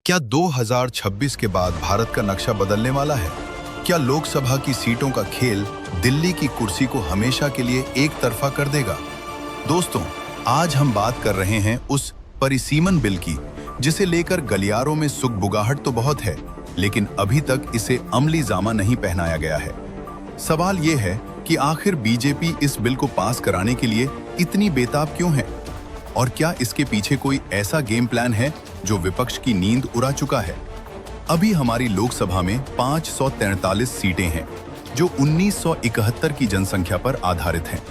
क्या 2026 के बाद भारत का नक्शा बदलने वाला है? क्या लोकसभा की सीटों का खेल दिल्ली की कुर्सी को हमेशा के लिए एक तरफा कर देगा? दोस्तों, आज हम बात कर रहे हैं उस परिसीमन बिल की, जिसे लेकर गलियारों में सुगबुगाहट तो बहुत है, लेकिन अभी तक इसे अमली जामा नहीं पहनाया गया है। सवाल ये है कि आखिर बीजेपी इस बिल को पास कराने के लिए इतनी बेताब क्यों है? और क्या इसके पीछे कोई ऐसा गेम प्लान है जो विपक्ष की नींद उड़ा चुका है? अभी हमारी लोकसभा में 543 सीटें हैं, जो 1971 की जनसंख्या पर आधारित हैं।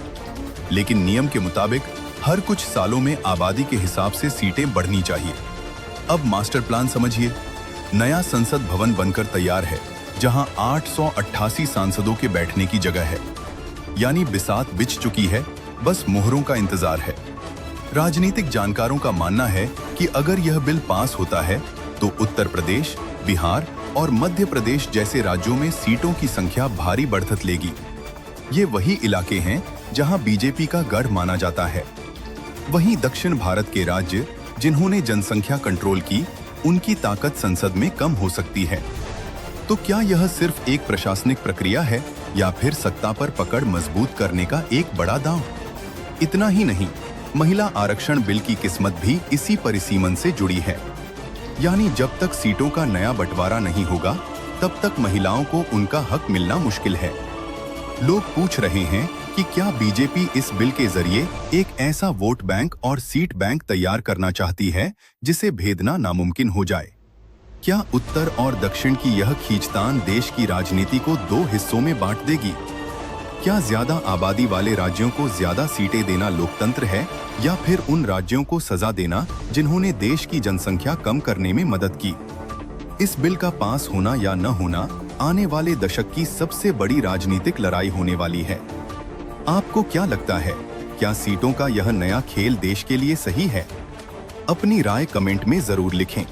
लेकिन नियम के मुताबिक हर कुछ सालों में आबादी के हिसाब से सीटें बढ़नी चाहिए। अब मास्टर प्लान समझिए। नया संसद भवन बनकर तैयार है, जहां 888 सांसदों के बैठने की जगह है। यानी बिसात बिछ चुकी है, बस मोहरों का इंतजार है। राजनीतिक जानकारों का मानना है कि अगर यह बिल पास होता है तो उत्तर प्रदेश, बिहार और मध्य प्रदेश जैसे राज्यों में सीटों की संख्या भारी बढ़त लेगी। ये वही इलाके हैं जहां बीजेपी का गढ़ माना जाता है। वहीं दक्षिण भारत के राज्य जिन्होंने जनसंख्या कंट्रोल की, उनकी ताकत संसद में कम हो सकती है। तो क्या यह सिर्फ एक प्रशासनिक प्रक्रिया है या फिर सत्ता पर पकड़ मजबूत करने का एक बड़ा दांव? इतना ही नहीं, महिला आरक्षण बिल की किस्मत भी इसी परिसीमन से जुड़ी है। यानी जब तक सीटों का नया बंटवारा नहीं होगा, तब तक महिलाओं को उनका हक मिलना मुश्किल है। लोग पूछ रहे हैं कि क्या बीजेपी इस बिल के जरिए एक ऐसा वोट बैंक और सीट बैंक तैयार करना चाहती है जिसे भेदना नामुमकिन हो जाए? क्या उत्तर और दक्षिण की यह खींचतान देश की राजनीति को दो हिस्सों में बांट देगी? क्या ज्यादा आबादी वाले राज्यों को ज्यादा सीटें देना लोकतंत्र है, या फिर उन राज्यों को सजा देना जिन्होंने देश की जनसंख्या कम करने में मदद की? इस बिल का पास होना या न होना आने वाले दशक की सबसे बड़ी राजनीतिक लड़ाई होने वाली है। आपको क्या लगता है, क्या सीटों का यह नया खेल देश के लिए सही है? अपनी राय कमेंट में जरूर लिखें।